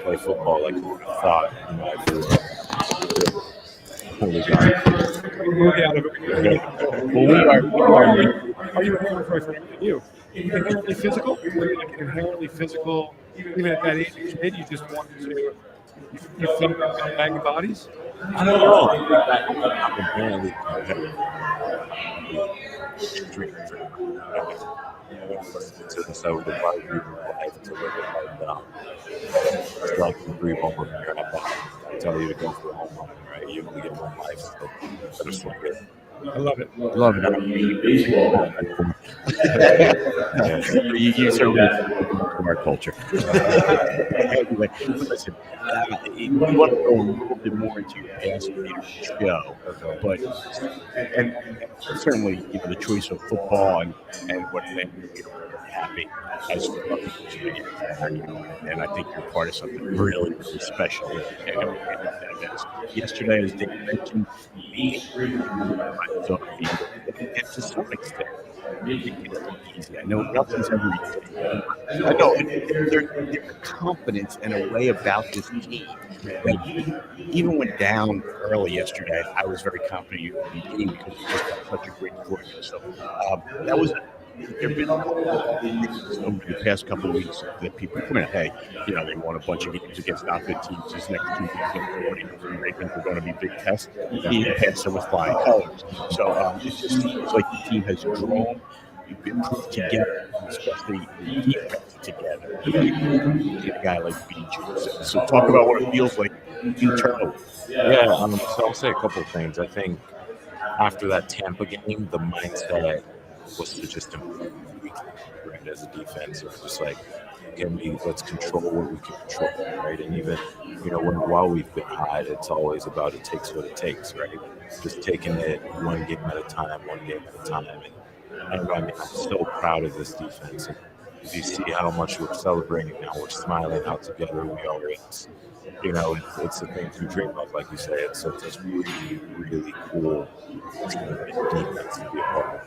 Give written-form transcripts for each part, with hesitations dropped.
play football like who would have thought in my career. Holy God. Movie out of it. Well, we are Are you inherently physical? Were you like inherently physical? Even at that age, kid, you just wanted to. You felt about banging bodies. I don't know. I'm inherently extreme. Listening to this, I would advise you in life to live it like three home run here. I tell you to go for a home run, right? You only get one life, so better swing it. I love it. Love it. You certainly from our culture. Anyway, listen, we want to go a little bit more into your past show, but and certainly the choice of football and what made you happy as and I think you're part of something really, really special. Yesterday, as Dick mentioned, and to some extent, easy. I know nothing's ever easy. I know there's confidence and a way about this team that even went down early yesterday. I was very confident you would be team because it's just such a great formula. So that was. There have been a couple of things over the past couple of weeks that people point out, hey, they won a bunch of games against not good teams. This next 2 weeks, they think they're going to be big tests. He passed them with flying colors. So it just seems like the team has grown. You've been put together, especially the defense together. Get a guy like BJ. So talk about what it feels like internally. Yeah, so I'll say a couple of things. I think after that Tampa game, the mindset was to just improve right as a defense. It was just like, let's control what we can control, right? And even, while we've been high, it's always about it takes what it takes, right? Just taking it one game at a time. And I'm so proud of this defense. And if you see how much we're celebrating now, we're smiling out together. We are. It's the things we dream of, like you say. It's just really, really cool defense to be a part of.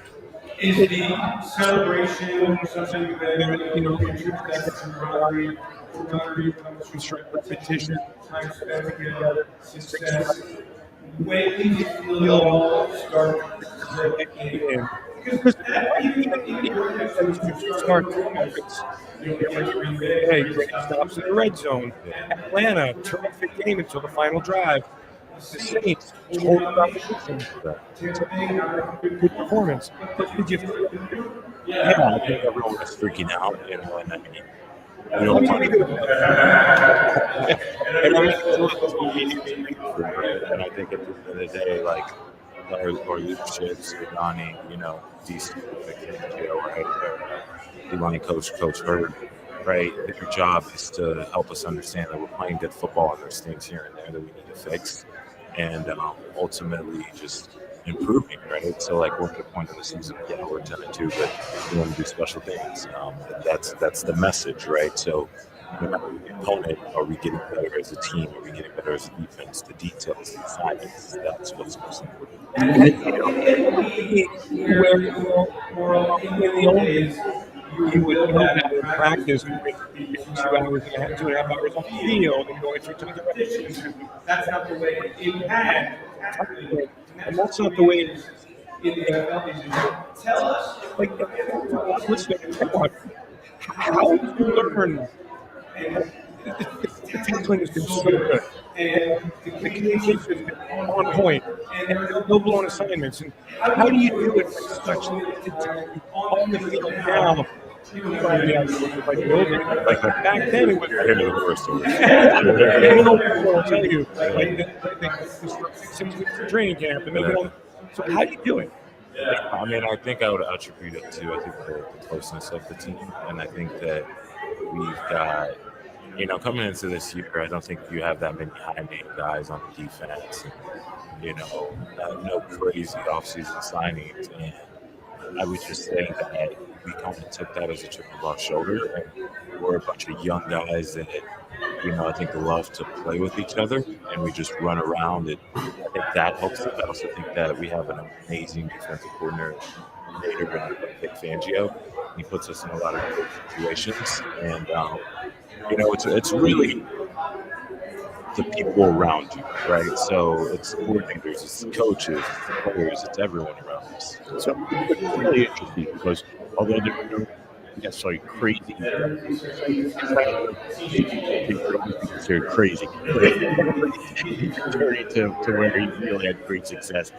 Is the celebration something that contributes to camaraderie, repetition, time spent together, when you feel start clicking? Because start hey, great stops in the red zone. Atlanta, terrific game until the final drive. The Saints, total competition. Good performance. Yeah, I think everyone was freaking out, and I mean, we don't want to. And I think at the end of the day, like our leadership, Sudani, DC, right, the line coach Bird, right. Their job is to help us understand that we're playing good football, and there's things here and there that we need to fix. And ultimately just improving, right? So, like, we're at the point of the season, we're 10-2, but we want to do special things. That's the message, right? So, no matter the opponent, are we getting better as a team? Are we getting better as a defense? The details, the assignments, that's what's most important. Where the old days, you would know that in practice, 2 hours and a half, 2.5 hours on the field and going through tons of repetitions. That's not the way it had. And that's not the way it is in the NFL. Tell us, like, listening, how did you learn? The tackling has been so good, and the communication has been on point, and no blown assignments. And how do you do it such on the field now? Like back then, it was the worst. I'll tell you, like 6 weeks of training camp, and so how do you do it? I mean, I think I would attribute it to the closeness of the team, and I think that we've got, coming into this year, I don't think you have that many high-name guys on the defense, and, no crazy offseason signings, and I would just say that we kind of took that as a chip on our shoulder, and we're a bunch of young guys that, I think love to play with each other, and we just run around, and I think that helps us. I also think that we have an amazing defensive coordinator, Vic Fangio. He puts us in a lot of good situations, and it's really the people around you, right? So it's the coordinators, it's the coaches, it's the players, it's everyone around us. So it's really interesting because although they're not necessarily crazy, it's not like they would always be considered crazy, but it's returning to where he really had great success.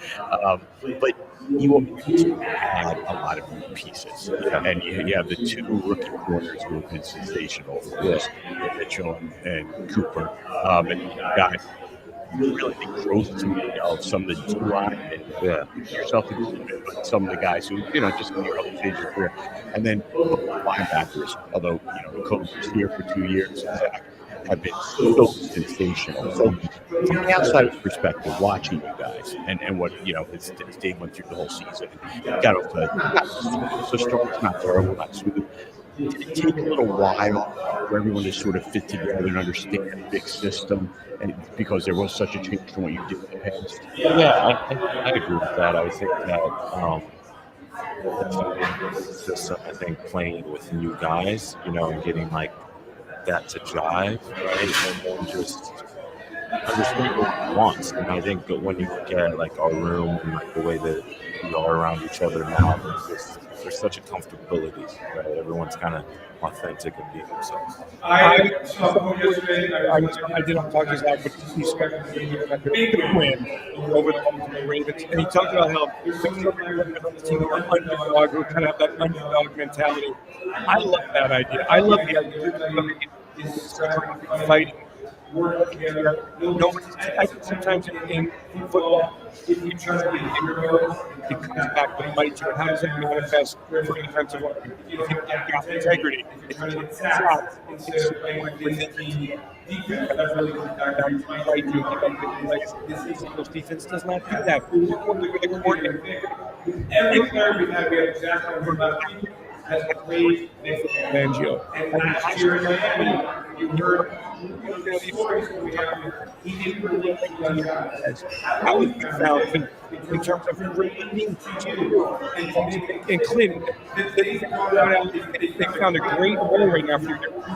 But you also had a lot of new pieces, and you have the two rookie corners who have been sensational, of course, Mitchell and Cooper, and you got really the growth to me of some of the D line and yourself included, but some of the guys who just in the early stage of your career, and then both linebackers. Although the coach was here for 2 years, Zach, have been so sensational. So from the outsider's perspective, watching you guys and what as Dave went through the whole season, and got off to not so strong, it's not terrible, not smooth. Did it take a little while for everyone to sort of fit together and understand the big system, and because there was such a change from what you did in the past? Yeah, I agree with that. I think that definitely the system. I think playing with new guys, and getting like that to jive, right, and then just understand what he wants. And I think that when you look at like our room and like the way that we are around each other now, there's such a comfortability, right? Everyone's kind of authentic and being themselves. I did not talk to Zach, but he started the big win over the Baltimore Ravens, and he talked about how there's so many players on the team who are underdog, who kind of have that underdog mentality. I love that idea. I love the idea of fighting. I think sometimes in football, it comes back to bite you. And how does that manifest for an defensive line? If you have integrity, if you take shots, it's within the team. Fight you, Eagles defense does not do that. Every player we've had, we have Zach has played Fangio. And last year, you heard these stories that we have. He didn't really like these guys. How have you found in terms of relating to and Clinton? They found a great role right now for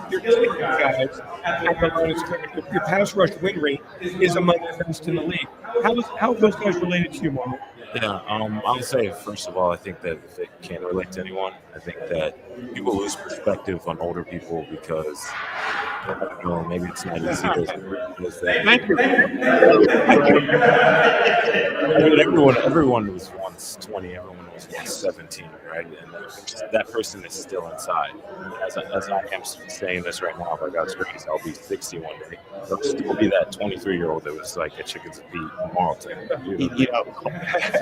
your taking guys at the line of scrimmage. Your pass rush win rate is among the best in the league. How are those guys related to you, Moro? Yeah, I'll say first of all, I think that they can relate to anyone. I think that people lose perspective on older people because maybe it's not easy as that. Thank you. Everyone was once 20, everyone was once 17, right? And that person is still inside. As I am saying this right now, by God's grace, I'll be 60 one day. There'll still be that 23-year-old that was like at Chickies feet in Marlton.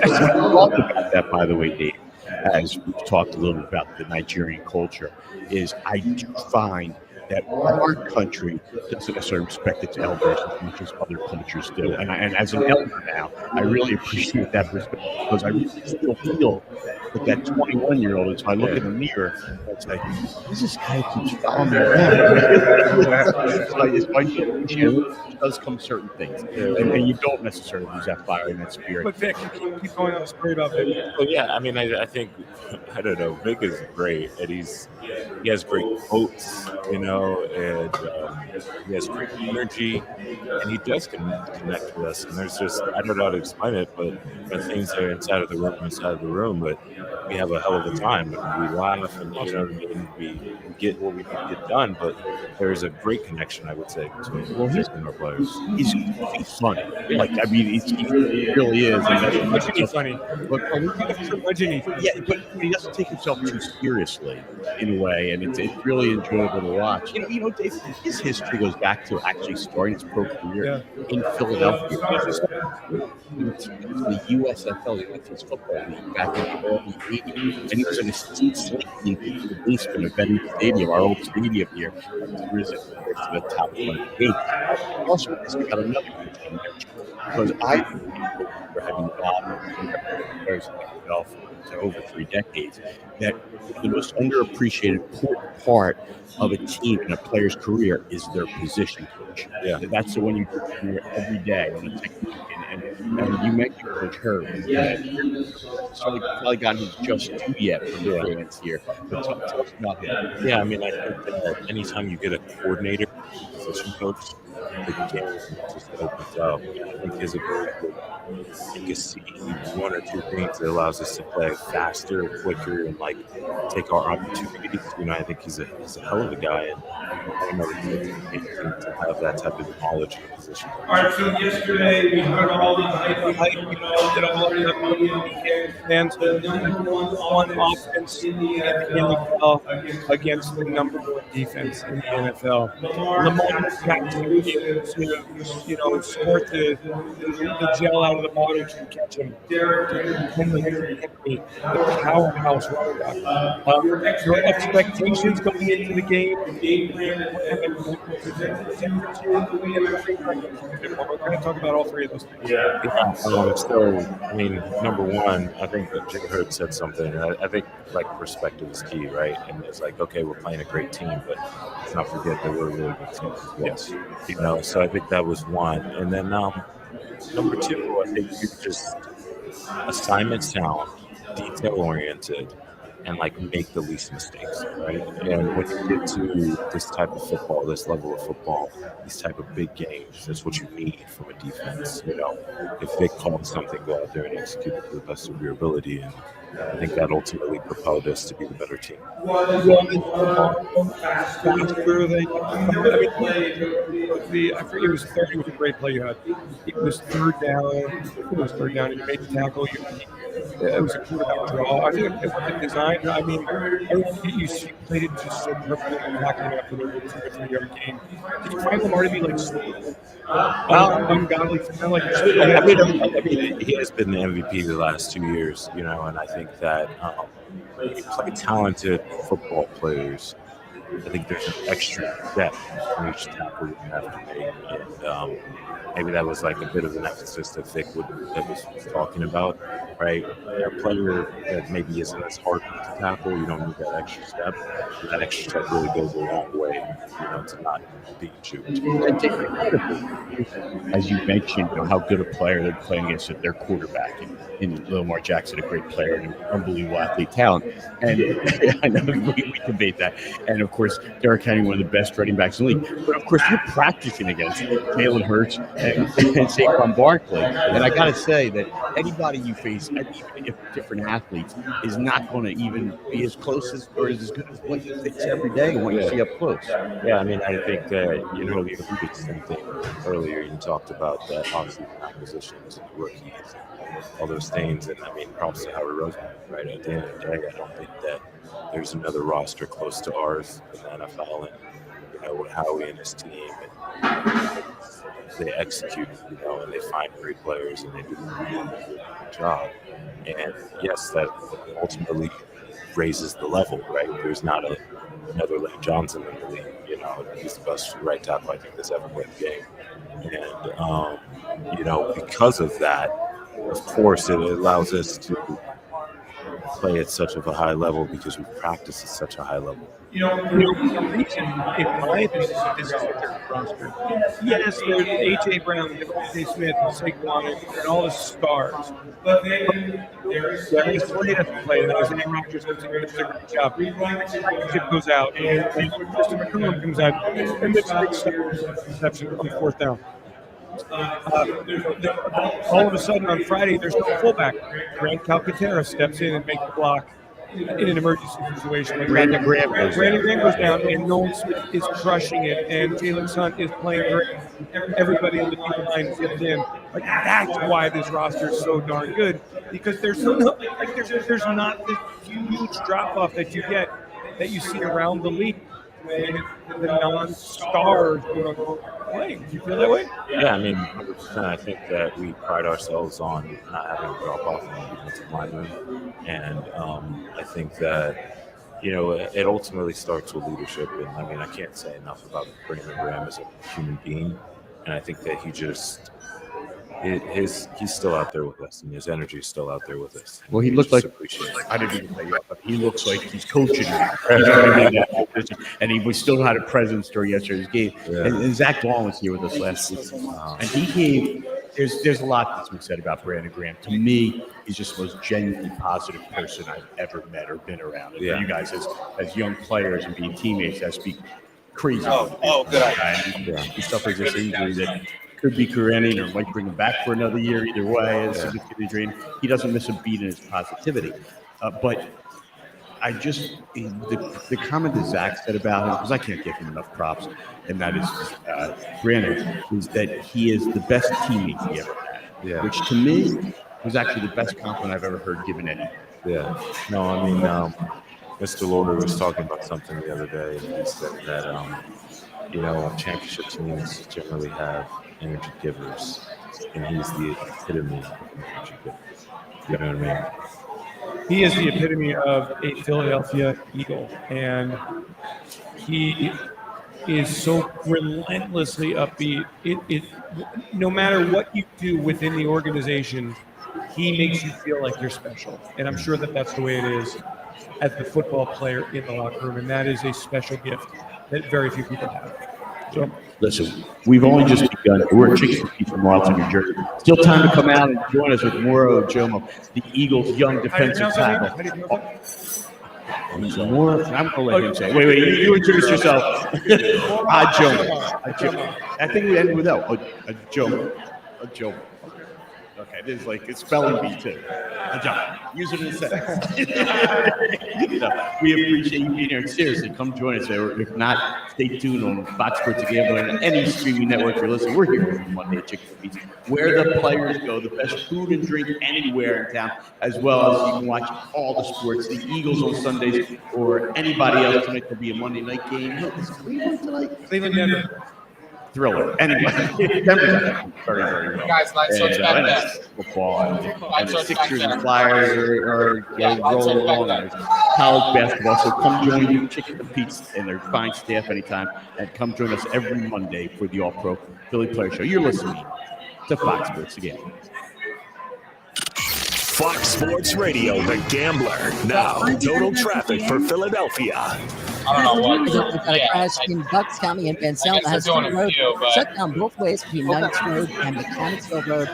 I love about that, by the way, Dave, as we've talked a little bit about the Nigerian culture, is I do find that our country doesn't necessarily respect its elders as much as other cultures do. And as an elder now, I really appreciate that respect because I really still feel like that 21-year-old. And so I look in the mirror and it's like, this is guy keeps following me around. So I do appreciate it. Does come certain things, and you don't necessarily lose that fire and that spirit. But Vic, keep going on the story about Vic. Well, yeah, I mean, I think I don't know. Vic is great, and he has great quotes, and he has great energy, and he does connect with us. And there's just I don't know how to explain it, but there are things that are inside of the room, but we have a hell of a time, and we laugh, and we get what we need to get done. But there's a great connection, I would say, between Vic and our players. He's funny. Like he really is. And He's funny. But he doesn't take himself too seriously in a way, and it's really enjoyable to watch. His history goes back to actually starting his pro career in Philadelphia. The USFL, the United States Football League, back in the early 80s, and he was an assistant safety in the basement of Veterans Stadium, our old stadium here. He's risen to the top 28. Also, he's got another good thing because I for having involved players in the NFL for over 3 decades, that the most underappreciated important part of a team and a player's career is their position coach. Yeah. That's the one you do every day on a technique. And you mentioned Coach Herb. Probably gotten his just due yet from the fans here. But tell us about him. Yeah, I mean, I think that anytime you get a coordinator, position coach, the game just opens up. And I think his ability to make us see one or two things that allows us to play faster, quicker, and like take our opportunities. I think he's a hell of a guy, and I don't know, it's amazing to have that type of knowledge in a position like All right, so yesterday we heard all the hype, we know that all the fans, the number one offense in the NFL against the number one defense in the NFL. Lamar Jackson is, squirt the gel out of the bottle to catch him. Derrick Henry, the powerhouse running back. Your expectations going into the game, we're going to talk about all three of those things. Yeah. So, I mean, number one, I think that Jay Hurd said something. I think like perspective is key, right? And it's like, okay, we're playing a great team, but let's not forget that we're a really good team as well. Yes. So I think that was one. And then number two, I think you just assignment sound, detail oriented, and like make the least mistakes, right? And when you get to this type of football, this level of football, these type of big games, that's what you need from a defense. If they call something, go out there and execute it to the best of your ability. And I think that ultimately propelled us to be the better team. I forget, it was third. It was a great play you had. It was third down. And you made the tackle. It was a quarterback draw. I think it was designed. I mean, you played it just so perfectly and blocking it up for the 2 or 3 yard game. Did you find Lamar to be like ungodly? I mean, he has been the MVP the last 2 years, and I think that when you play talented football players, I think there's an extra step in each tackle you have to make. And maybe that was like a bit of an emphasis that Vic was talking about, right? A player that maybe isn't as hard to tackle, you don't need that extra step. And that extra step really goes a long way, to not beat you. As you mentioned, how good a player they're playing against their quarterback, and Lamar Jackson, a great player and an unbelievable athlete talent. And I know we debate that. And of course, Derrick Henry, one of the best running backs in the league. But of course, you're practicing against Jalen Hurts and Saquon Barkley. And I got to say that anybody you face, even if different athletes, is not going to even be as close as or as good as what you face every day and what you see up close. Yeah, I mean, I think that, you alluded to the same thing earlier. You talked about the offseason acquisitions and the rookies and all those things. And I mean, props to Howard Roseman, right? At the end of the day, I don't think that there's another roster close to ours in the NFL. And, with Howie and his team, and they execute, and they find great players and they do a really good job. And yes, that ultimately raises the level, right? There's not another Lane Johnson in the league. He's the best right tackle I think that's ever played the game. And, because of that, of course, it allows us to play at such of a high level because we practice at such a high level. The reason, in my opinion, this is their roster. Yes, there's A.J. Brown, Devontae Smith, and Saquon, and all the stars. But there's Slade doesn't play, and Isaiah Rodgers does a great job. Chip goes out, and Christopher McCollum comes out, and makes a big reception on 4th down. All of a sudden on Friday, there's no fullback. Grant Calcaterra steps in and makes the block in an emergency situation. Like Brandon Graham goes down, and Nolan Smith is crushing it, and Jalen Hunt is playing great. Everybody on the D line fits in. Like, that's why this roster is so darn good, because there's not this huge drop off that you get that you see around the league. The non-stars playing. Do you feel that way? Yeah, I mean, 100%. I think that we pride ourselves on not having a drop-off in the defensive lineman. And I think that, it ultimately starts with leadership. And, I mean, I can't say enough about Brandon Graham as a human being. And I think that he just – he's still out there with us, and his energy is still out there with us. Well, he looks like – I didn't even tell you, but he looks like he's coaching and he still had a presence during yesterday's game. Yeah. And Zach Long was here with us last week, and he gave – there's a lot that's been said about Brandon Graham. To me, he's just the most genuinely positive person I've ever met or been around. And for you guys as young players and being teammates, I speak crazy. Good idea. He suffers this injury that could be career-ending or might bring him back for another year. Either way, it's a significant injury, and he doesn't miss a beat in his positivity. But I just the comment that Zach said about him, because I can't give him enough props, and that is granted, is that he is the best teammate he ever had, which to me was actually the best compliment I've ever heard given anyone. Yeah. No, I mean, Mr. Lawler was talking about something the other day, and he said that, championship teams generally have energy givers, and he's the epitome of an energy giver. You know what I mean? He is the epitome of a Philadelphia Eagle, and he is so relentlessly upbeat. No matter what you do within the organization, he makes you feel like you're special. And I'm sure that that's the way it is as the football player in the locker room, and that is a special gift that very few people have. So, listen, we've only just begun. We're at Chickies from Marlton, New Jersey. Still time to come out and join us with Moro Ojomo, the Eagles' young defensive tackle. Moro, I'm going to let him say it. Wait, you introduce yourself. Ojomo. I think we ended with L. Ojomo. Okay, this is like it's spelling bee too. Use it in a sentence. We appreciate you being here. Seriously, come join us. If not, stay tuned on Fox Sports Gambler and any streaming network you're listening. We're here every Monday at Chickies, where the players go, the best food and drink anywhere in town, as well as you can watch all the sports, the Eagles on Sundays, or anybody else. Tonight will be a Monday night game. Is Cleveland tonight? Cleveland, Denver. Thriller. Anyway, Denver's very, very well. Guys, lights switch back there. Football and the Sixers and Flyers are rolling along. There's college basketball. So come join you, Chicken and Pete's, and their fine staff anytime. And come join us every Monday for the All-Pro Philly Player Show. You're listening to Fox Sports again. Fox Sports Radio, The Gambler. Now, total traffic for Philadelphia. I don't know what. We've got a crash in Bucks County and Van Selma has road shut down both ways between Knights Road and Mechanicsville Road.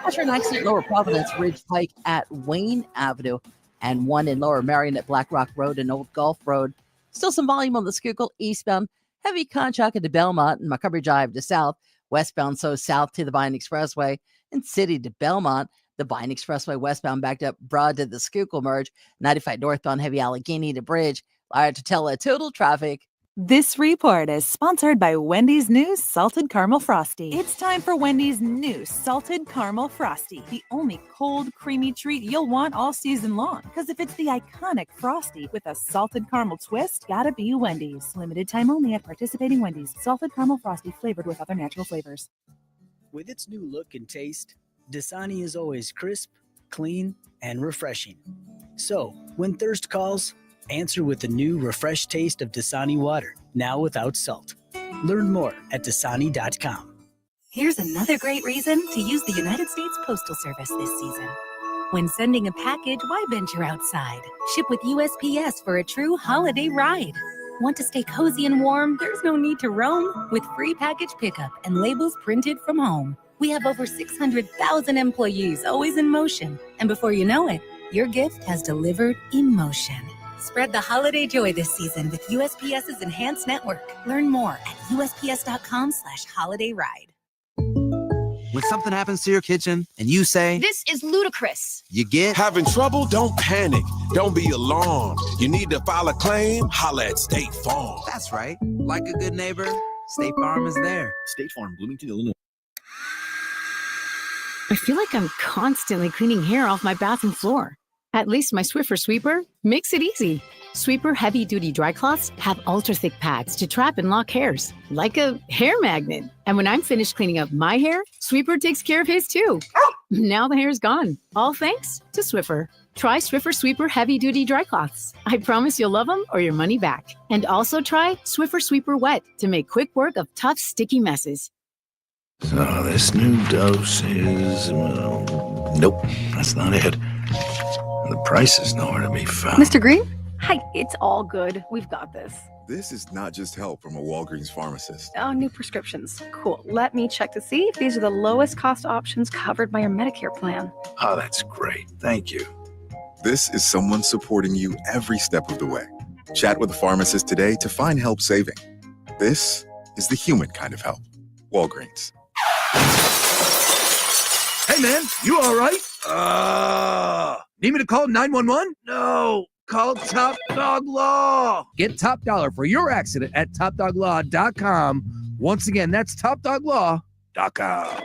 Also an accident Lower Providence Ridge Pike at Wayne Avenue, and one in Lower Marion at Black Rock Road and Old Gulf Road. Still some volume on the Schuylkill eastbound. Heavy Conshohocken to Belmont and Montgomery Drive to south. Westbound so south to the Vine Expressway and City to Belmont. The Vine Expressway westbound backed up Broad to the Schuylkill merge. 95 northbound Heavy Allegheny to Bridge. To tell a total traffic. This report is sponsored by Wendy's new Salted Caramel Frosty. It's time for Wendy's new Salted Caramel Frosty, the only cold, creamy treat you'll want all season long. Because if it's the iconic Frosty with a salted caramel twist, gotta be Wendy's. Limited time only at participating Wendy's. Salted Caramel Frosty flavored with other natural flavors. With its new look and taste, Dasani is always crisp, clean, and refreshing. So, when thirst calls, answer with the new refreshed taste of Dasani water, now without salt. Learn more at Dasani.com. Here's another great reason to use the United States Postal Service this season. When sending a package, why venture outside? Ship with USPS for a true holiday ride. Want to stay cozy and warm? There's no need to roam. With free package pickup and labels printed from home. We have over 600,000 employees always in motion. And before you know it, your gift has delivered emotion. Spread the holiday joy this season with USPS's Enhanced Network. Learn more at USPS.com/holidayride. When something happens to your kitchen and you say, "This is ludicrous," you get Having trouble? Don't panic. Don't be alarmed. You need to file a claim? Holla at State Farm. that's right. Like a good neighbor, State Farm is there. State Farm, Bloomington, Illinois. I feel like I'm constantly cleaning hair off my bathroom floor. At least my Swiffer Sweeper makes it easy. Sweeper heavy-duty dry cloths have ultra-thick pads to trap and lock hairs, like a hair magnet. And when I'm finished cleaning up my hair, Sweeper takes care of his too. Now the hair's gone, all thanks to Swiffer. Try Swiffer Sweeper heavy-duty dry cloths. I promise you'll love them or your money back. And also try Swiffer Sweeper Wet to make quick work of tough, sticky messes. So this new dose is, nope, that's not it. The price is nowhere to be found. Mr. Green? Hi, it's all good. We've got this. This is not just help from a Walgreens pharmacist. Oh, new prescriptions. Cool. Let me check to see if these are the lowest cost options covered by your Medicare plan. Oh, that's great. Thank you. This is someone supporting you every step of the way. Chat with a pharmacist today to find help saving. This is the human kind of help. Walgreens. Hey, man, you all right? Need me to call 911? No, call Top Dog Law. Get top dollar for your accident at topdoglaw.com. Once again, that's topdoglaw.com.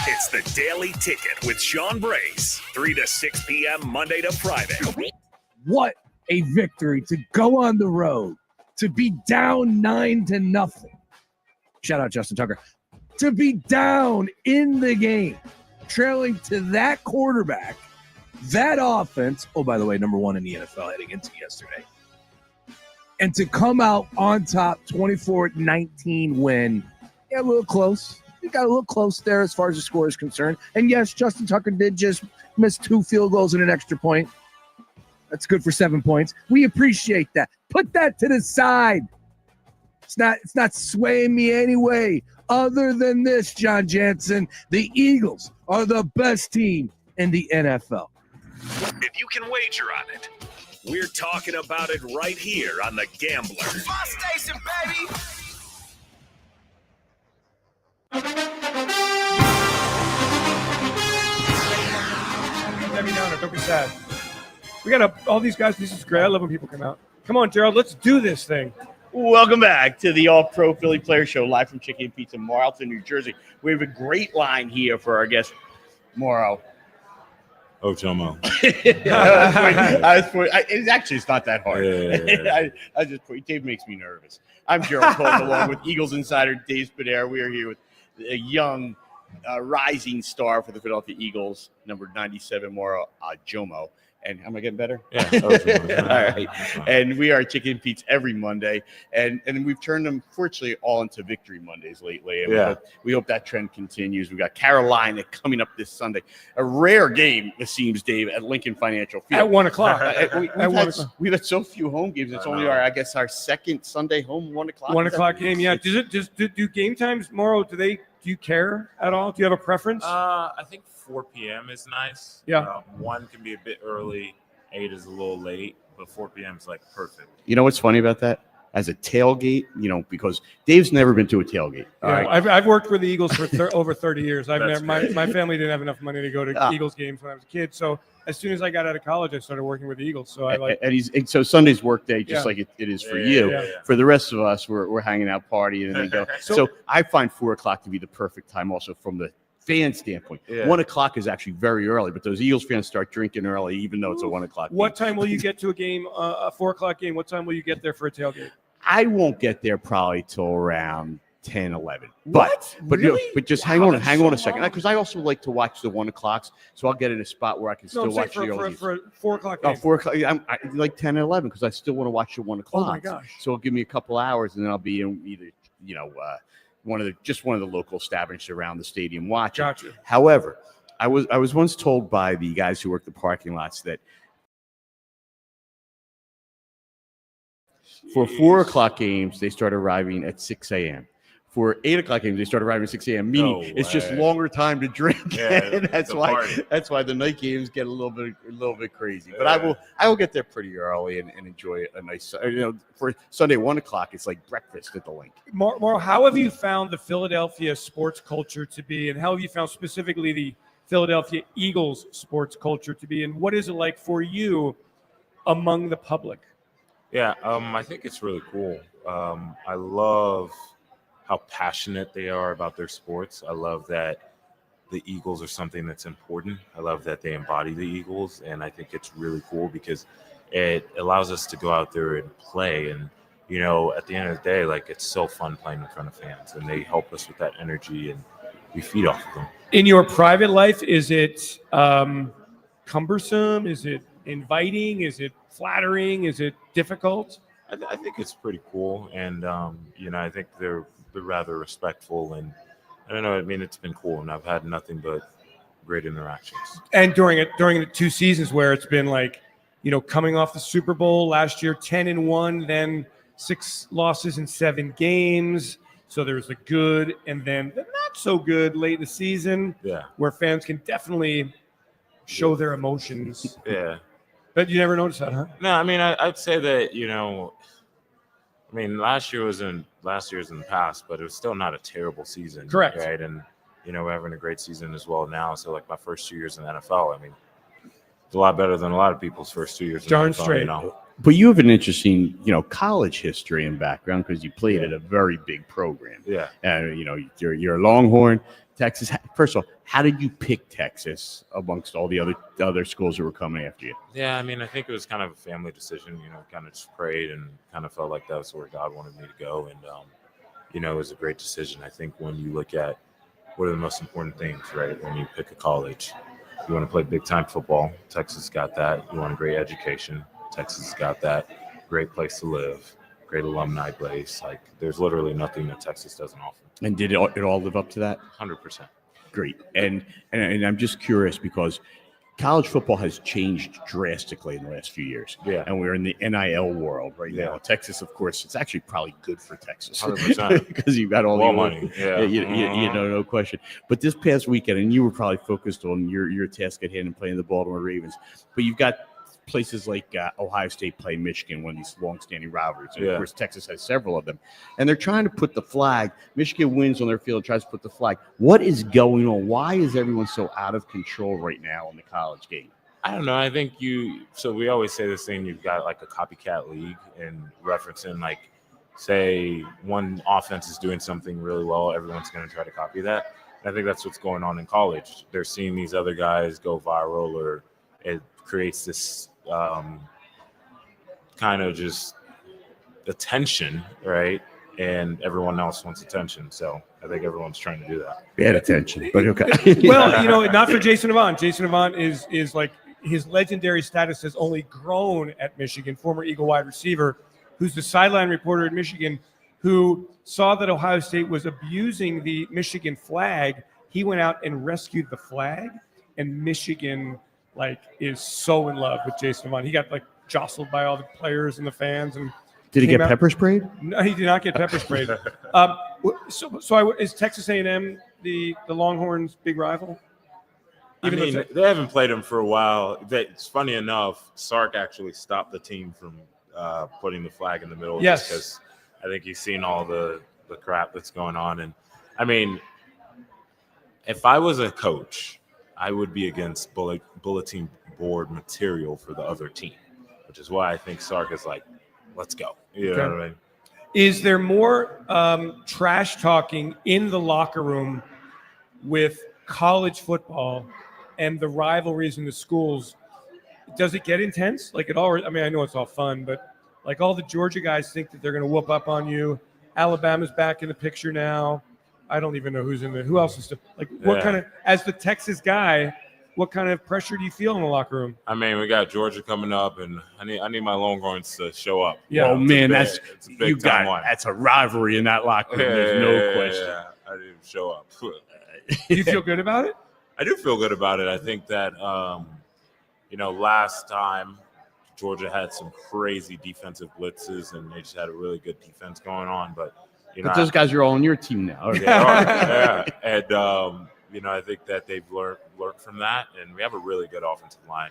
It's the Daily Ticket with Sean Brace, 3 to 6 p.m. Monday to Friday. What a victory to go on the road, to be down 9-0. Shout out Justin Tucker. To be down in the game, trailing to that quarterback, that offense. Oh, by the way, number 1 in the NFL heading into yesterday. And to come out on top, 24-19 win. Yeah, a little close. We got a little close there as far as the score is concerned. And yes, Justin Tucker did just miss 2 field goals and an extra point. That's good for 7 points. We appreciate that. Put that to the side. It's not swaying me anyway. Other than this, John Jansen, the Eagles are the best team in the NFL. If you can wager on it, we're talking about it right here on The Gambler. My station, baby. Debbie Downer, don't be sad. We got all these guys. This is great. I love when people come out. Come on, Gerald, let's do this thing. Welcome back to the All-Pro Philly Player Show, live from Chickies Pizza, Marlton, New Jersey. We have a great line here for our guest, Moro Ojomo. It's not that hard. Yeah. Dave makes me nervous. I'm Gerald Holt, along with Eagles insider Dave Spadare. We are here with a young, rising star for the Philadelphia Eagles, number 97, Moro Ojomo. And am I getting better? Yeah. All right. And we are Chicken Pete's every Monday. And we've turned them, fortunately, all into Victory Mondays lately. And we hope that trend continues. We got Carolina coming up this Sunday. A rare game, it seems, Dave, at Lincoln Financial Field. At 1 o'clock. We've had so few home games. It's only our second Sunday home 1 o'clock. 1 o'clock game, yeah. Do game times, Moro, do you care at all? Do you have a preference? I think 4 p.m. is nice. Yeah. 1 can be a bit early. 8 is a little late, but 4 p.m. is like perfect. You know what's funny about that? As a tailgate, because Dave's never been to a tailgate. Yeah, right? I've worked for the Eagles for over 30 years. My family didn't have enough money to go to Eagles games when I was a kid. So as soon as I got out of college, I started working with the Eagles. So so Sunday's work day, just like it is for you. Yeah. For the rest of us, we're hanging out, partying, and then go. So I find 4 o'clock to be the perfect time, also from the fan standpoint. 1 o'clock is actually very early, but those Eagles fans start drinking early, even though it's a 1 o'clock game. What time will you get to a game, a 4 o'clock game? What time will you get there for a tailgate? I won't get there probably till around 10, 11. What? But really? But just hang on a second, because I also like to watch the 1 o'clocks, so I'll get in a spot where I can still watch the early. For a 4 o'clock game. 4 o'clock. I like 10 and 11 because I still want to watch the 1 o'clock. Oh my gosh! So it'll give me a couple hours, and then I'll be in either one of the local establishments around the stadium watching. Gotcha. However, I was once told by the guys who work the parking lots that for 4 o'clock games they start arriving at 6 a.m. For 8 o'clock games they start arriving at 6 a.m. Meaning it's just longer time to drink. Yeah, and that's why the night games get a little bit crazy. But I will get there pretty early and enjoy a nice. For Sunday 1 o'clock it's like breakfast at the Link. Moro, how have you found the Philadelphia sports culture to be, and how have you found specifically the Philadelphia Eagles sports culture to be, and what is it like for you among the public? Yeah, I think it's really cool. I love how passionate they are about their sports. I love that the Eagles are something that's important. I love that they embody the Eagles, and I think it's really cool because it allows us to go out there and play. And, at the end of the day, it's so fun playing in front of fans, and they help us with that energy, and we feed off of them. In your private life, is it cumbersome? Is it inviting? Is it flattering? Is it difficult? I think it's pretty cool, and I think they're rather respectful, and I don't know. I mean, it's been cool, and I've had nothing but great interactions. And during the 2 seasons where it's been coming off the Super Bowl last year, 10-1, then 6 losses in 7 games. So there's the good, and then the not so good late in the season, where fans can definitely show their emotions. Yeah. But you never noticed that, huh? No, I mean, I'd say that, last year wasn't last year's in the past, but it was still not a terrible season. Correct. Right. And, we're having a great season as well now. So, like, my first 2 years in the NFL, I mean, it's a lot better than a lot of people's first 2 years in Darn the NFL, straight. But you have an interesting, college history and background because you played at a very big program. Yeah. And, you're a Longhorn. Texas. First of all, how did you pick Texas amongst all the other schools that were coming after you? Yeah, I mean, I think it was kind of a family decision. Kind of just prayed and kind of felt like that was where God wanted me to go, and it was a great decision. I think when you look at what are the most important things, right? When you pick a college, you want to play big time football. Texas got that. You want a great education. Texas got that. Great place to live. Great alumni base. Like, there's literally nothing that Texas doesn't offer. And did it all live up to that? 100%. Great. And I'm just curious because college football has changed drastically in the last few years. Yeah. And we're in the NIL world right now. Texas, of course, it's actually probably good for Texas. 100%. Because you've got all the money. Yeah. No question. But this past weekend, and you were probably focused on your task at hand and playing the Baltimore Ravens, but you've got places like Ohio State play Michigan, one of these long-standing rivalries. And of course, Texas has several of them. And they're trying to put the flag. Michigan wins on their field, tries to put the flag. What is going on? Why is everyone so out of control right now in the college game? I don't know. I think so we always say this thing, you've got like a copycat league, and referencing, like, say one offense is doing something really well, everyone's going to try to copy that. And I think that's what's going on in college. They're seeing these other guys go viral, or it creates this kind of just attention, right? And everyone else wants attention. So I think everyone's trying to do that. Bad attention, but okay. Well, not for Jason Avant. Jason Avant is like, his legendary status has only grown at Michigan, former Eagle wide receiver, who's the sideline reporter at Michigan, who saw that Ohio State was abusing the Michigan flag. He went out and rescued the flag, and Michigan is so in love with Jason Avant. He got jostled by all the players and the fans. And did he get pepper sprayed? No, he did not get pepper sprayed. Is Texas A&M the Longhorns' big rival? They haven't played him for a while. It's funny enough, Sark actually stopped the team from putting the flag in the middle. Yes, because I think he's seen all the crap that's going on. And I mean, if I was a coach, I would be against bulletin board material for the other team, which is why I think Sark is like, let's go. You know what I mean? Is there more trash talking in the locker room with college football and the rivalries in the schools? Does it get intense? I know it's all fun, but all the Georgia guys think that they're going to whoop up on you. Alabama's back in the picture now. I don't even know who's in there. Who else is still what kind of, as the Texas guy, what kind of pressure do you feel in the locker room? I mean, we got Georgia coming up, and I need my Longhorns to show up. Yeah. Oh man, it's a big time one. That's a rivalry in that locker room. There's no question. Yeah, I didn't show up. Do you feel good about it? I do feel good about it. I think that last time Georgia had some crazy defensive blitzes, and they just had a really good defense going on, but. But those guys are all on your team now. Okay. Yeah. And, I think that they've learned from that. And we have a really good offensive line,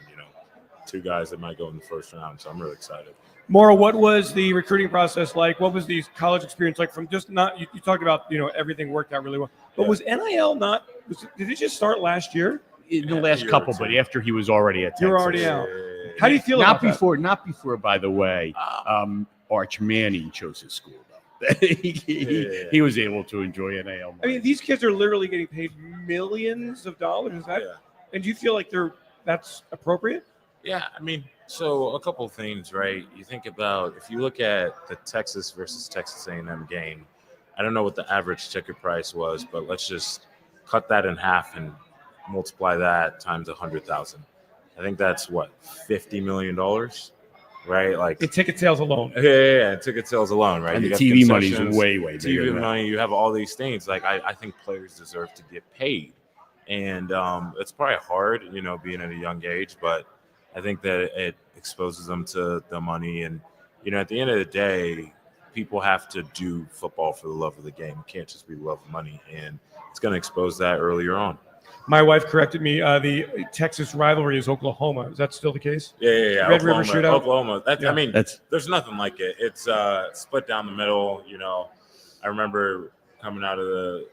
2 guys that might go in the first round. So I'm really excited. Moro, what was the recruiting process like? What was the college experience like from just not – you talked about, everything worked out really well. But was NIL did it just start last year? In the last couple, but after he was already at Texas. You were already out. How do you feel not about before, that? Not before, by the way, Arch Manning chose his school. He was able to enjoy NIL money. I mean, these kids are literally getting paid millions of dollars. Is that? And do you feel like that's appropriate? Yeah, I mean, so a couple of things, right? You think about, if you look at the Texas versus Texas A&M game, I don't know what the average ticket price was, but let's just cut that in half and multiply that times 100,000. I think that's $50 million. Right, like the ticket sales alone. Yeah, ticket sales alone, right? And you the TV money is way bigger. TV money, you have all these things. Like I think players deserve to get paid, and it's probably hard, being at a young age, but I think that it exposes them to the money, and at the end of the day, people have to do football for the love of the game. It can't just be love of money, and it's going to expose that earlier on. My wife corrected me. The Texas rivalry is Oklahoma. Is that still the case? Yeah. Red River Shootout. Oklahoma. I mean, there's nothing like it. It's split down the middle. I remember coming out of the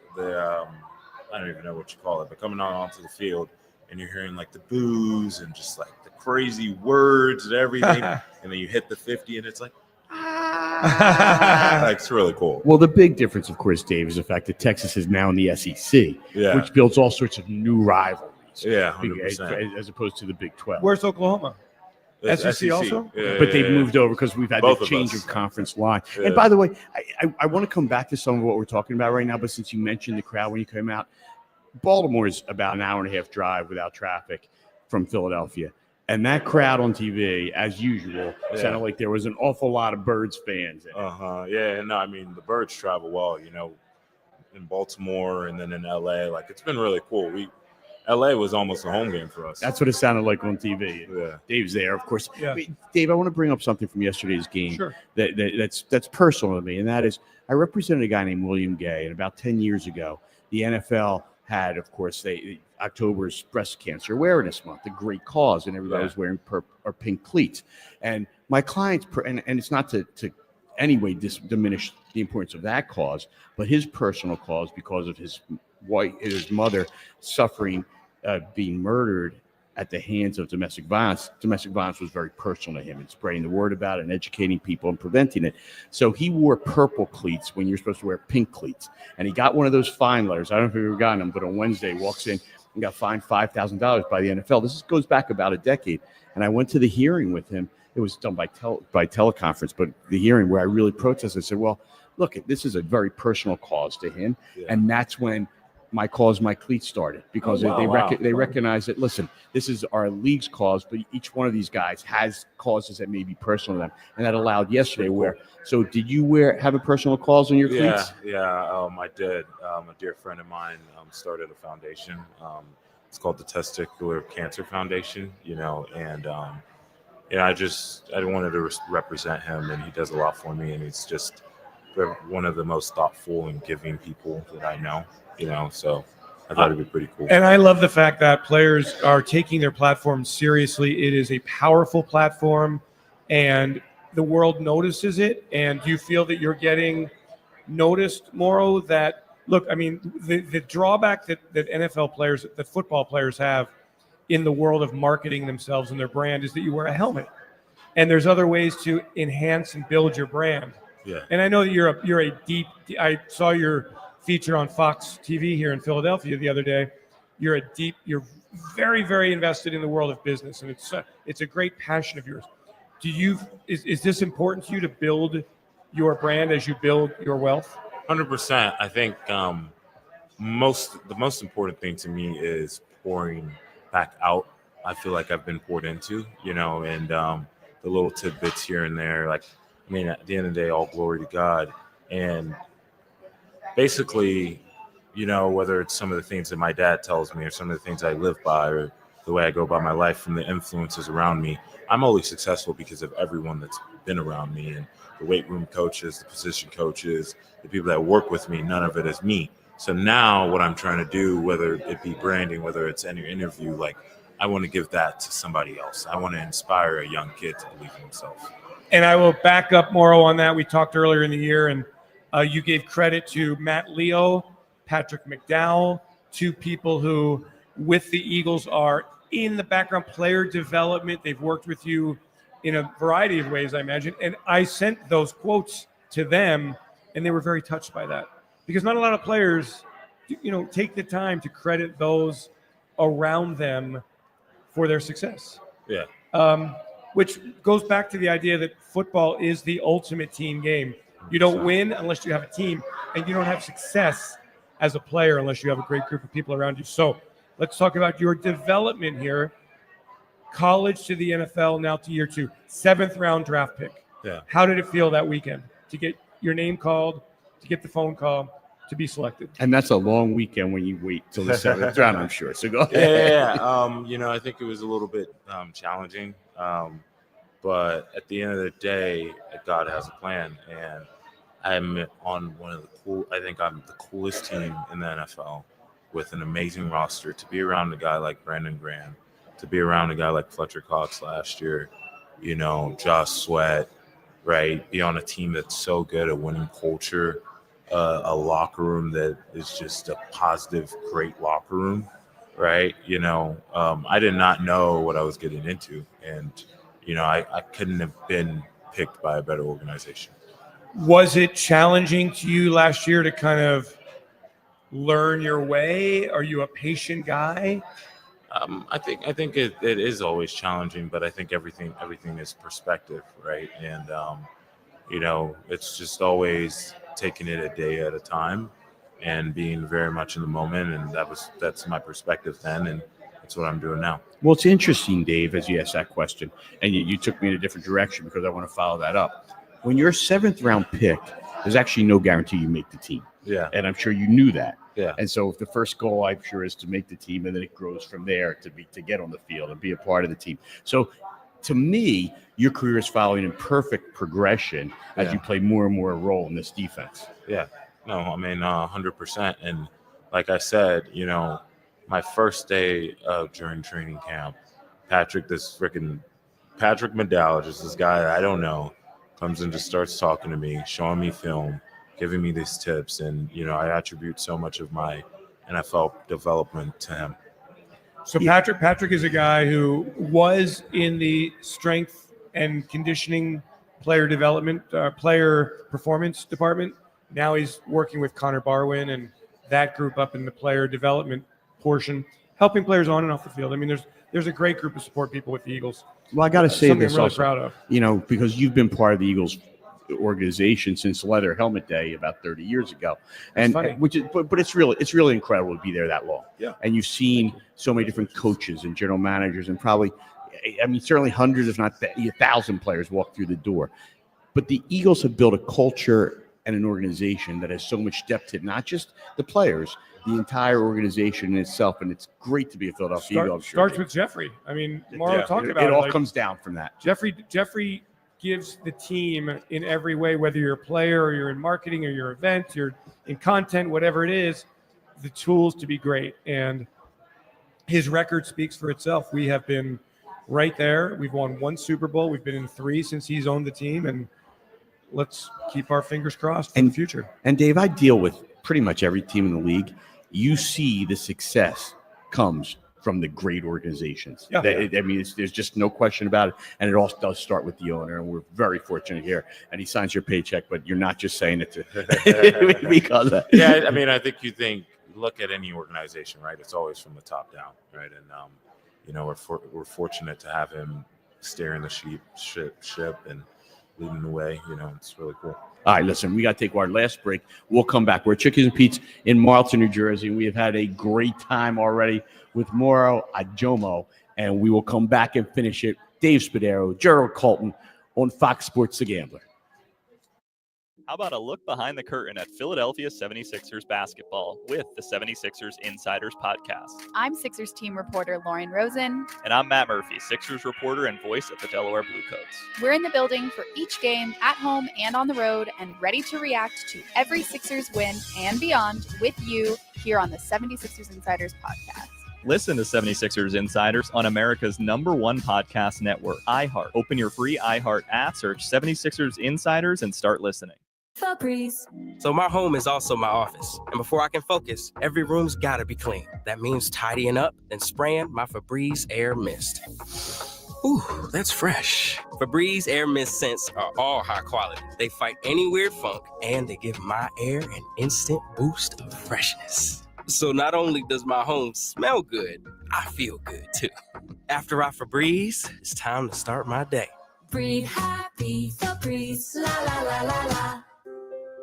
I don't even know what you call it, but coming out onto the field, and you're hearing like the boos and just like the crazy words and everything, and then you hit the 50, and it's like, like, it's really cool. Well, the big difference, of course, Dave, is the fact that Texas is now in the SEC, which builds all sorts of new rivalries. Yeah, 100%. As opposed to the Big 12. Where's Oklahoma? SEC also? But they've moved over because we've had the change of conference line. Yeah. And by the way, I want to come back to some of what we're talking about right now, but since you mentioned the crowd when you came out, Baltimore is about an hour and a half drive without traffic from Philadelphia. And that crowd on TV, as usual, sounded like there was an awful lot of Birds fans. Yeah, no, I mean, the Birds travel well, in Baltimore and then in LA. Like, it's been really cool. LA was almost a home game for us. That's what it sounded like on TV. Yeah. Dave's there, of course. Yeah. Dave, I want to bring up something from yesterday's game. Sure. That's personal to me, and that is I represented a guy named William Gay, and about 10 years ago, the NFL had, of course, October's Breast Cancer Awareness Month, a great cause, and everybody was wearing pink cleats. And my clients, and it's not to any way diminish the importance of that cause, but his personal cause because of his mother suffering, being murdered at the hands of domestic violence. Domestic violence was very personal to him, and spreading the word about it and educating people and preventing it. So he wore purple cleats when you're supposed to wear pink cleats. And he got one of those fine letters. I don't know if you've ever gotten them, but on Wednesday walks in and got fined $5,000 by the NFL. This goes back about a decade. And I went to the hearing with him. It was done by teleconference, but the hearing where I really protested, I said, well, look, this is a very personal cause to him. Yeah. And that's when my cause, my cleats started, because they recognize that, listen, this is our league's cause, but each one of these guys has causes that may be personal to them. And that allowed yesterday so did you have a personal cause on your cleats? Yeah, I did. A dear friend of mine started a foundation. It's called the Testicular Cancer Foundation, and I wanted to represent him, and he does a lot for me, and he's just one of the most thoughtful and giving people that I know. So I thought it'd be pretty cool. And I love the fact that players are taking their platform seriously. It is a powerful platform, and the world notices it. And do you feel that you're getting noticed, Moro? That, look, I mean, the drawback that NFL players, that football players have in the world of marketing themselves and their brand is that you wear a helmet. And there's other ways to enhance and build your brand. Yeah. And I know that you're a deep. I saw your feature on Fox TV here in Philadelphia the other day. You're very, very invested in the world of business, and it's a great passion of yours. Is this important to you to build your brand as you build your wealth? 100%. I think the most important thing to me is pouring back out. I feel like I've been poured into, and the little tidbits here and there. Like, I mean, at the end of the day, all glory to God. And basically, whether it's some of the things that my dad tells me or some of the things I live by or the way I go about my life from the influences around me, I'm only successful because of everyone that's been around me, and the weight room coaches, the position coaches, the people that work with me. None of it is me. So now what I'm trying to do, whether it be branding, whether it's any interview, like, I want to give that to somebody else. I want to inspire a young kid to believe in himself. And I will back up Moro on that. We talked earlier in the year, and you gave credit to Matt Leo, Patrick McDowell, two people who, with the Eagles, are in the background, player development. They've worked with you in a variety of ways, I imagine. And I sent those quotes to them, and they were very touched by that. Because not a lot of players, take the time to credit those around them for their success. Yeah. Which goes back to the idea that football is the ultimate team game. You don't win unless you have a team, and you don't have success as a player unless you have a great group of people around you. So let's talk about your development here. College to the NFL, now to year 2, 7th round draft pick. Yeah. How did it feel that weekend to get your name called, to get the phone call, to be selected? And that's a long weekend when you wait till the 7th round, I'm sure. So go ahead. Yeah. I think it was a little bit challenging. But at the end of the day, God has a plan, and I'm on one of I'm the coolest team in the NFL with an amazing roster. To be around a guy like Brandon Graham, to be around a guy like Fletcher Cox last year, Josh Sweat, right? Be on a team that's so good at winning culture a locker room that is just a positive, great locker room, right? I did not know what I was getting into, and I couldn't have been picked by a better organization. Was it challenging to you last year to kind of learn your way? Are you a patient guy? I think it is always challenging, but I think everything is perspective, right? And it's just always taking it a day at a time and being very much in the moment, and that's my perspective then, and that's what I'm doing now. Well, it's interesting, Dave, as you asked that question, and you took me in a different direction because I want to follow that up. When you're a 7th round pick, there's actually no guarantee you make the team. Yeah. And I'm sure you knew that. Yeah. And so the first goal, I'm sure, is to make the team, and then it grows from there to get on the field and be a part of the team. So to me, your career is following in perfect progression as you play more and more a role in this defense. Yeah. No, I mean, 100%. And like I said, my first day during training camp, Patrick Medallic, just this guy I don't know, comes and just starts talking to me, showing me film, giving me these tips. And, I attribute so much of my NFL development to him. So Patrick is a guy who was in the strength and conditioning player development, player performance department. Now he's working with Connor Barwin and that group up in the player development portion, helping players on and off the field. I mean, there's a great group of support people with the Eagles. Well, I got to say this I'm really also, proud of. Because you've been part of the Eagles organization since Leather Helmet Day about 30 years ago, and but it's really incredible to be there that long. Yeah. And you've seen so many different coaches and general managers, and probably, certainly hundreds, if not 1,000 players walk through the door. But the Eagles have built a culture and an organization that has so much depth to it, not just the players, the entire organization in itself. And it's great to be a Philadelphia Eagle. Starts with Jeffrey. I mean, Moro talked about it. It All comes down from that. Jeffrey gives the team in every way, whether you're a player or you're in marketing or your event, you're in content, whatever it is, the tools to be great. And his record speaks for itself. We have been right there. We've won 1 Super Bowl. We've been in 3 since he's owned the team, and let's keep our fingers crossed for the future. And Dave, I deal with pretty much every team in the league. You see the success comes from the great organizations. Yeah. There's just no question about it. And it all does start with the owner. And we're very fortunate here. And he signs your paycheck, but you're not just saying it to because of Yeah, I mean, I think look at any organization, right? It's always from the top down, right? And we're fortunate to have him steering the ship and leading the way. It's really cool. All right, listen, we got to take our last break. We'll come back. We're at Chickies and Pete's in Marlton, New Jersey, and we have had a great time already with Moro Ojomo, and we will come back and finish it. Dave Spadaro, Gerald Colton on Fox Sports The Gambler. How about a look behind the curtain at Philadelphia 76ers basketball with the 76ers Insiders podcast? I'm Sixers team reporter Lauren Rosen. And I'm Matt Murphy, Sixers reporter and voice of the Delaware Bluecoats. We're in the building for each game, at home and on the road, and ready to react to every Sixers win and beyond with you here on the 76ers Insiders podcast. Listen to 76ers Insiders on America's #1 podcast network, iHeart. Open your free iHeart app, search 76ers Insiders, and start listening. Febreze. So my home is also my office. And before I can focus, every room's gotta be clean. That means tidying up and spraying my Febreze Air Mist. Ooh, that's fresh. Febreze Air Mist scents are all high quality. They fight any weird funk, and they give my air an instant boost of freshness. So not only does my home smell good, I feel good too. After I Febreze, it's time to start my day. Breathe happy, Febreze, la la la la la.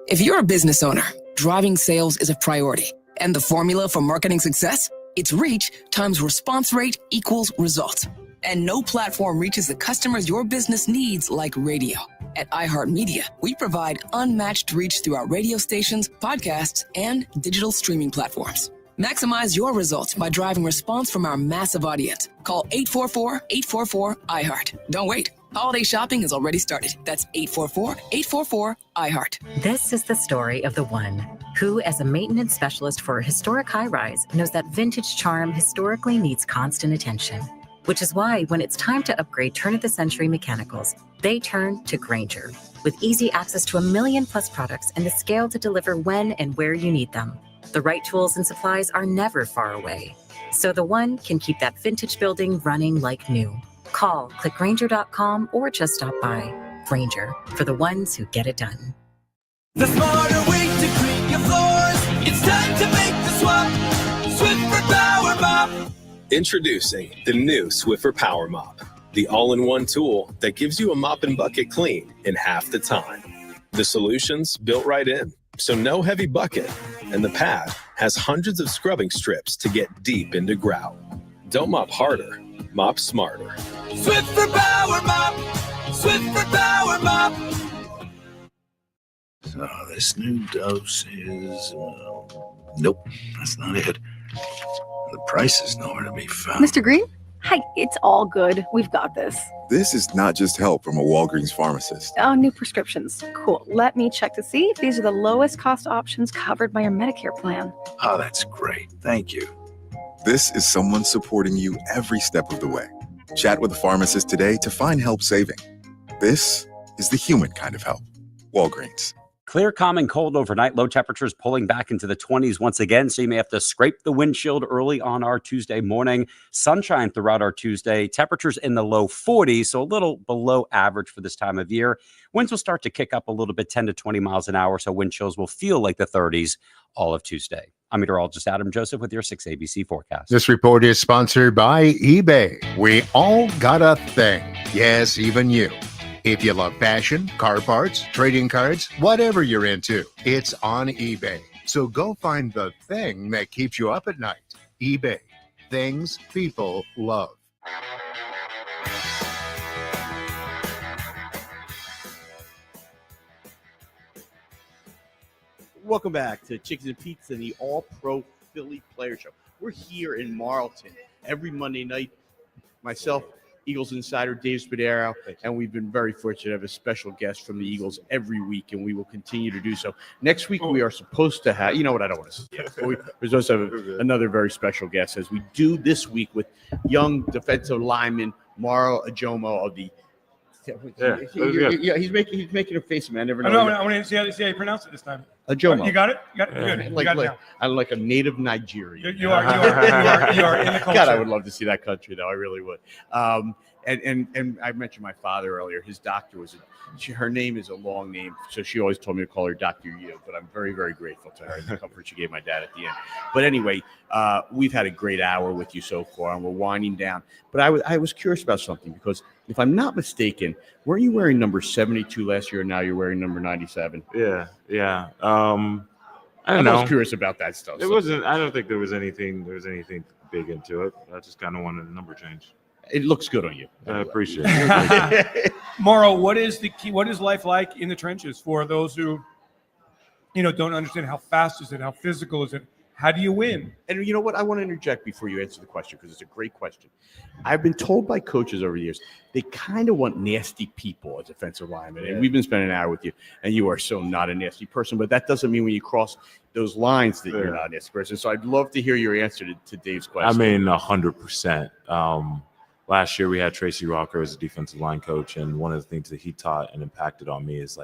If you're a business owner, driving sales is a priority. And the formula for marketing success? It's reach times response rate equals results. And no platform reaches the customers your business needs like radio. At iHeartMedia, we provide unmatched reach through our radio stations, podcasts, and digital streaming platforms. Maximize your results by driving response from our massive audience. Call 844-844-iHeart. Don't wait. Holiday shopping has already started. That's 844-844-iHeart. This is the story of the one who, as a maintenance specialist for a historic high-rise, knows that vintage charm historically needs constant attention. which is why when it's time to upgrade turn-of-the-century mechanicals, they turn to Grainger. With easy access to 1 million+ products and the scale to deliver when and where you need them, the right tools and supplies are never far away. So the one can keep that vintage building running like new. Call, click Grainger.com, or just stop by. Grainger, for the ones who get it done. The smarter way to clean your floors. It's time to make the swap. Swiffer Power Mop. Introducing the new Swiffer Power Mop, the all-in-one tool that gives you a mop and bucket clean in half the time. The solution's built right in, so no heavy bucket, and the pad has hundreds of scrubbing strips to get deep into grout. Don't mop harder, mop smarter. Swiffer Power Mop. Swiffer Power Mop. So this new dose is... nope, that's not it. The price is nowhere to be found. Mr. Green? Hi, it's all good. We've got this. This is not just help from a Walgreens pharmacist. Oh, new prescriptions. Cool. Let me check to see if these are the lowest cost options covered by your Medicare plan. Oh, that's great. Thank you. This is someone supporting you every step of the way. Chat with a pharmacist today to find help saving. This is the human kind of help. Walgreens. Clear, calm, and cold overnight. Low temperatures pulling back into the 20s once again, so you may have to scrape the windshield early on our Tuesday morning. Sunshine throughout our Tuesday. Temperatures in the low 40s, so a little below average for this time of year. Winds will start to kick up a little bit, 10 to 20 miles an hour, so wind chills will feel like the 30s all of Tuesday. I'm meteorologist Adam Joseph with your 6 ABC forecast. This report is sponsored by eBay. We all got a thing. Yes, even you. If you love fashion, car parts, trading cards, whatever you're into, it's on eBay. So go find the thing that keeps you up at night. eBay. Things people love. Welcome back to Chickies and Pete's and the All-Pro Philly Player Show. We're here in Marlton every Monday night. Myself, Eagles insider Dave Spadaro, and we've been very fortunate to have a special guest from the Eagles every week, and we will continue to do so. Next week, we are supposed to have, you know what, I don't want to say it, but we're supposed to have another very special guest, as we do this week with young defensive lineman Moro Ojomo of the he's making a face, man. I never know. I want to see how you pronounce it this time. Ojomo. You got it? You got it? Good. You got it now. I'm like a native Nigerian. You are in the culture. God, I would love to see that country, though. I really would. And I mentioned my father earlier. His doctor was her name is a long name, so she always told me to call her Dr. Yu. But I'm very, very grateful to her and the comfort she gave my dad at the end. But anyway, we've had a great hour with you so far, and we're winding down. But I was curious about something, because if I'm not mistaken, weren't you wearing number 72 last year, and now you're wearing number 97? Yeah. I I don't know. was curious about that stuff. It wasn't. I don't think there was anything big into it. I just kind of wanted a number change. It looks good on you. I appreciate it. Moro, what is the key? What is life like in the trenches for those who, don't understand? How fast is it? How physical is it? How do you win? And you know what? I want to interject before you answer the question, because it's a great question. I've been told by coaches over the years, they kind of want nasty people as offensive linemen. And we've been spending an hour with you, and you are so not a nasty person. But that doesn't mean when you cross those lines that you're not a nasty person. So I'd love to hear your answer to Dave's question. I mean, 100%. Last year we had Tracy Rocker as a defensive line coach, and one of the things that he taught and impacted on me is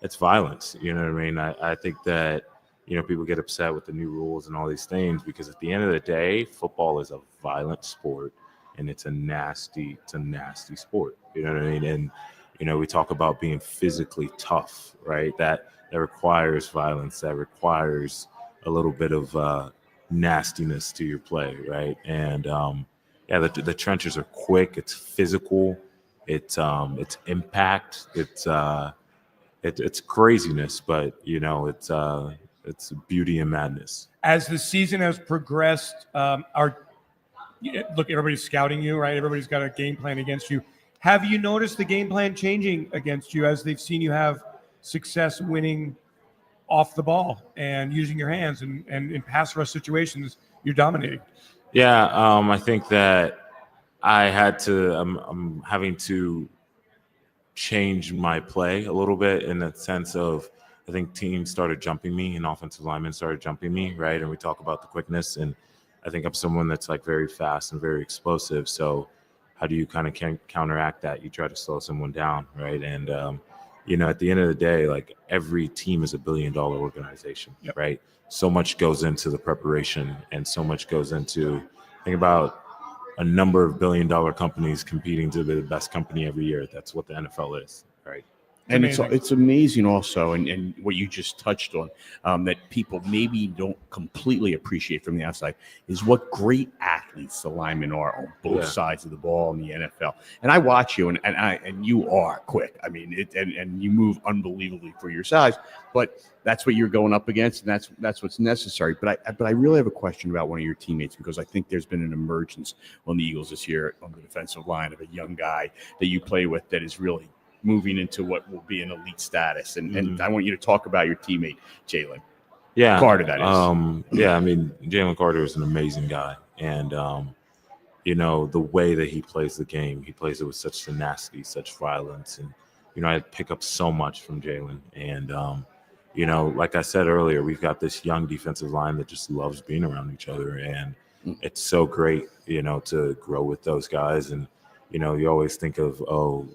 it's violence. You know what I mean? I think that people get upset with the new rules and all these things, because at the end of the day, football is a violent sport, and it's a nasty sport. You know what I mean? And we talk about being physically tough, right? That requires violence. That requires a little bit of nastiness to your play, right? And the trenches are quick. It's physical. It's impact. It's craziness, but it's beauty and madness. As the season has progressed, look, everybody's scouting you, right? Everybody's got a game plan against you. Have you noticed the game plan changing against you as they've seen you have success winning off the ball and using your hands, and in pass rush situations, you're dominating? Yeah, I think that I'm having to change my play a little bit, in the sense of, I think teams started jumping me, and offensive linemen started jumping me, right? And we talk about the quickness, and I think I'm someone that's very fast and very explosive. So how do you kind of counteract that? You try to slow someone down, right? And at the end of the day, like every team is $1 billion organization, right? So much goes into the preparation, and so much goes into think about a number of $1 billion companies competing to be the best company every year. That's what the NFL is, right? And it's amazing also, and what you just touched on, that people maybe don't completely appreciate from the outside is what great athletes the linemen are on both sides of the ball in the NFL. And I watch you, and you are quick. I mean, and you move unbelievably for your size, but that's what you're going up against, and that's what's necessary. But I really have a question about one of your teammates, because I think there's been an emergence on the Eagles this year on the defensive line of a young guy that you play with that is really moving into what will be an elite status. And I want you to talk about your teammate, Jalen Carter, that is. I mean, Jalen Carter is an amazing guy. And, the way that he plays the game, he plays it with such tenacity, such violence. And, I pick up so much from Jalen. And, like I said earlier, we've got this young defensive line that just loves being around each other. And it's so great, to grow with those guys. And, you always think of,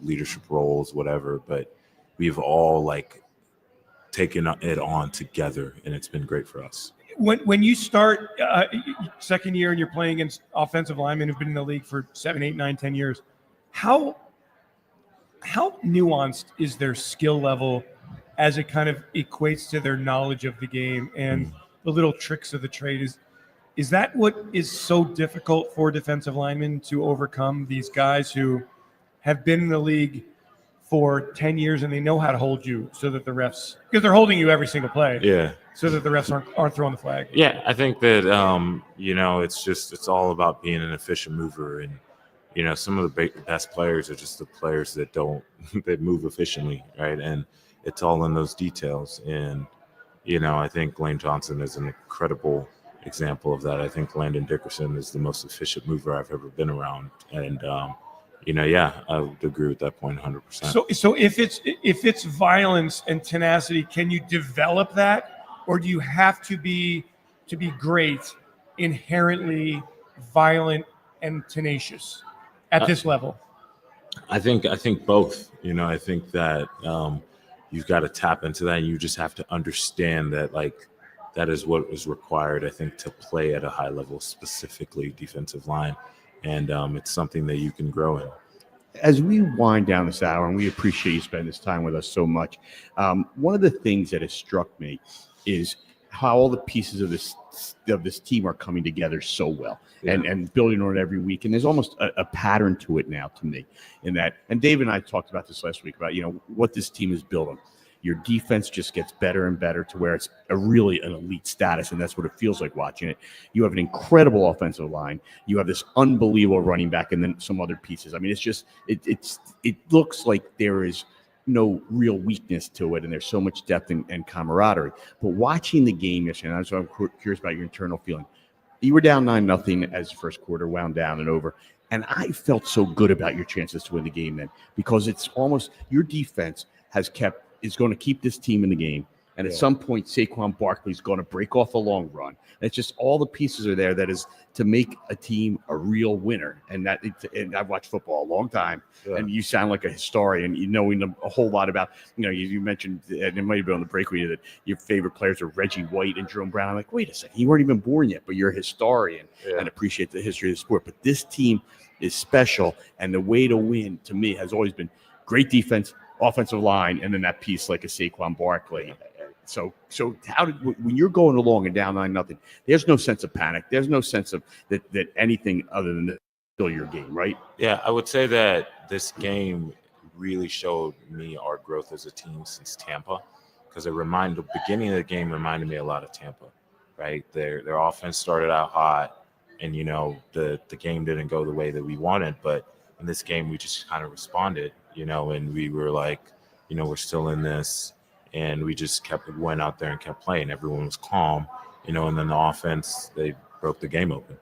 leadership roles, whatever, but we've all taken it on together, and it's been great for us. When you start second year and you're playing against offensive linemen who've been in the league for 7, 8, 9, 10 years, how nuanced is their skill level as it kind of equates to their knowledge of the game and the little tricks of the trade? Is that what is so difficult for defensive linemen to overcome, these guys who have been in the league for 10 years and they know how to hold you so that the refs, because they're holding you every single play, so that the refs aren't throwing the flag? Yeah, I think that, it's all about being an efficient mover. And, some of the best players are just the players that that move efficiently, right? And it's all in those details. And, I think Lane Johnson is an incredible example of that. I think Landon Dickerson is the most efficient mover I've ever been around. And, I would agree with that point 100%. So if it's violence and tenacity, can you develop that, or do you have to be great, inherently violent and tenacious at this level? I think both. I think that you've got to tap into that, and you just have to understand that that is what is required, I think, to play at a high level, specifically defensive line. And it's something that you can grow in. As we wind down this hour, and we appreciate you spending this time with us so much, one of the things that has struck me is how all the pieces of this team are coming together so well and building on it every week. And there's almost a pattern to it now, to me, in that. And Dave and I talked about this last week about what this team is building. Your defense just gets better and better to where it's really an elite status, and that's what it feels like watching it. You have an incredible offensive line. You have this unbelievable running back, and then some other pieces. I mean, it's just it looks like there is no real weakness to it, and there's so much depth and camaraderie. But watching the game yesterday, and I'm curious about your internal feeling. You were down 9-0 as the first quarter wound down and over. And I felt so good about your chances to win the game then, because it's almost your defense is going to keep this team in the game. And at some point, Saquon Barkley's going to break off a long run. And it's just all the pieces are there that is to make a team a real winner. And I've watched football a long time, and you sound like a historian, knowing a whole lot about, you mentioned, and it might have been on the break with you, that your favorite players are Reggie White and Jerome Brown. I'm like, wait a second, you weren't even born yet, but you're a historian and appreciate the history of the sport. But this team is special, and the way to win, to me, has always been great defense, offensive line, and then that piece like a Saquon Barkley. So when you're going along and down 9-0, there's no sense of panic. There's no sense of that anything other than still your game, right? Yeah, I would say that this game really showed me our growth as a team since Tampa, because the beginning of the game reminded me a lot of Tampa, right? Their offense started out hot, and the game didn't go the way that we wanted, but in this game we just kind of responded, and we were like, we're still in this. And we just went out there and kept playing. Everyone was calm, and then the offense, they broke the game open.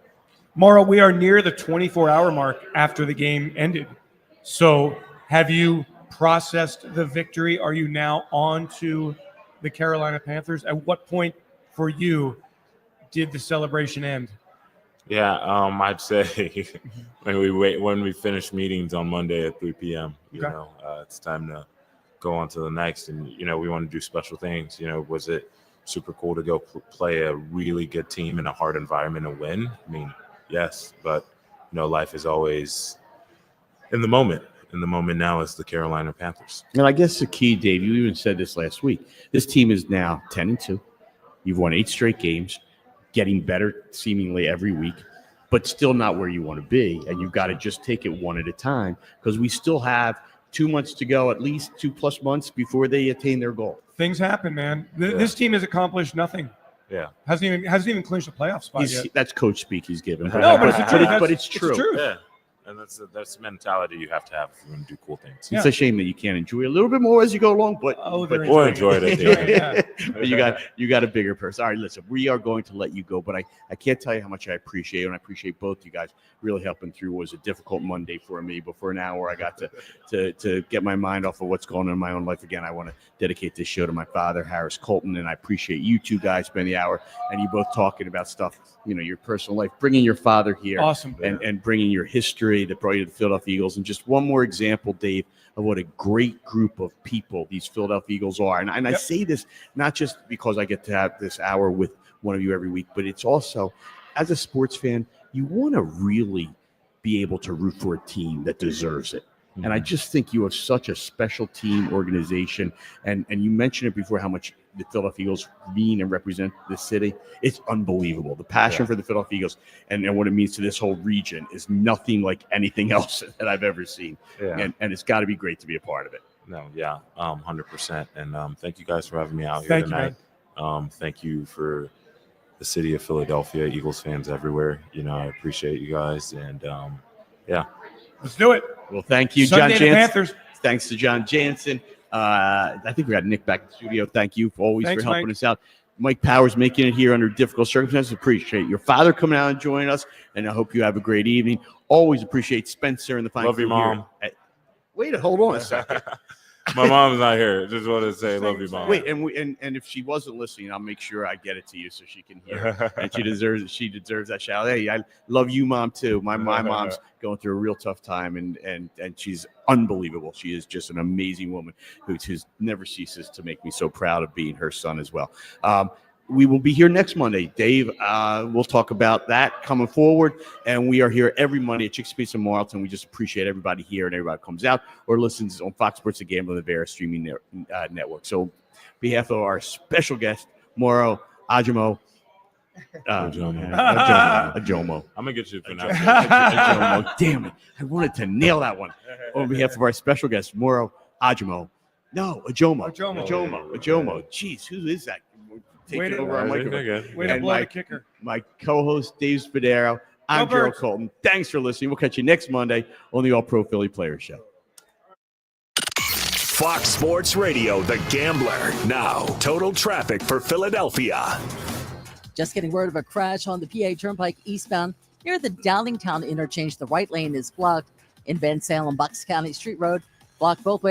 Moro, we are near the 24-hour mark after the game ended. So have you processed the victory? Are you now on to the Carolina Panthers? At what point for you did the celebration end? Yeah, I'd say when we finish meetings on Monday at 3 p.m. Okay. It's time to go on to the next, and we want to do special things. Was it super cool to go play a really good team in a hard environment and win? I mean, yes, but life is always in the moment. In the moment now is the Carolina Panthers. And I guess the key, Dave, you even said this last week. This team is now 10-2. You've won 8 straight games, getting better seemingly every week, but still not where you want to be. And you've got to just take it one at a time because we still have 2 months to go, at least 2+ months before they attain their goal. Things happen, man. This team has accomplished nothing. Yeah, hasn't even clinched a playoff spot yet. That's coach speak he's given. No, but it's the truth. But it's true. Yeah. And that's the mentality you have to have if you want to do cool things. It's a shame that you can't enjoy a little bit more as you go along, but we'll enjoy it at the end. But you got a bigger person. All right, listen, we are going to let you go, but I can't tell you how much I appreciate it, and I appreciate both you guys really helping through. It was a difficult Monday for me, but for an hour I got to get my mind off of what's going on in my own life. Again, I want to dedicate this show to my father, Harris Colton, and I appreciate you two guys spending the hour and you both talking about stuff, your personal life, bringing your father here, awesome, and bringing your history that brought you to the Philadelphia Eagles. And just one more example, Dave, of what a great group of people these Philadelphia Eagles are. And I say this not just because I get to have this hour with one of you every week, but it's also, as a sports fan, you want to really be able to root for a team that deserves it. Mm-hmm. And I just think you have such a special team organization. And you mentioned it before, how much the Philadelphia Eagles mean and represent this city. It's unbelievable. The passion for the Philadelphia Eagles and what it means to this whole region is nothing like anything else that I've ever seen. Yeah. And it's got to be great to be a part of it. No, yeah, 100%. And thank you guys for having me out here tonight. Thank you for the city of Philadelphia, Eagles fans everywhere. I appreciate you guys. And yeah. Let's do it. Well, thank you, Sunday John Jansen. Panthers. Thanks to John Jansen. I think we got Nick back in the studio. Thank you for helping us out. Mike Powers making it here under difficult circumstances. Appreciate your father coming out and joining us, and I hope you have a great evening. Always appreciate Spencer and the fine Love you, Mom. Wait, hold on a second. My mom's not here. Just want to say, love you, Mom. Wait, and if she wasn't listening, I'll make sure I get it to you so she can hear. And she deserves that shout. Hey, I love you, Mom, too. My mom's going through a real tough time, and she's unbelievable. She is just an amazing woman who never ceases to make me so proud of being her son as well. We will be here next Monday. Dave, we'll talk about that coming forward. And we are here every Monday at Chickies and Marlton. We just appreciate everybody here and everybody comes out or listens on Fox Sports The Gambling and the Bear streaming network. So on behalf of our special guest, Moro Ojomo. Ojomo. I'm going to get you for now. Ojomo. Damn it. I wanted to nail that one. On behalf of our special guest, Moro Ojomo. No, Ojomo. Jeez, who is that? Taking over our microphone. Way to blow the kicker. My co-host, Dave Spadaro. I'm Gerald Colton. Thanks for listening. We'll catch you next Monday on the All-Pro Philly Players Show. Fox Sports Radio, The Gambler. Now, total traffic for Philadelphia. Just getting word of a crash on the PA Turnpike eastbound near the Downingtown interchange. The right lane is blocked. In Ben Salem, Bucks County Street Road, blocked both ways.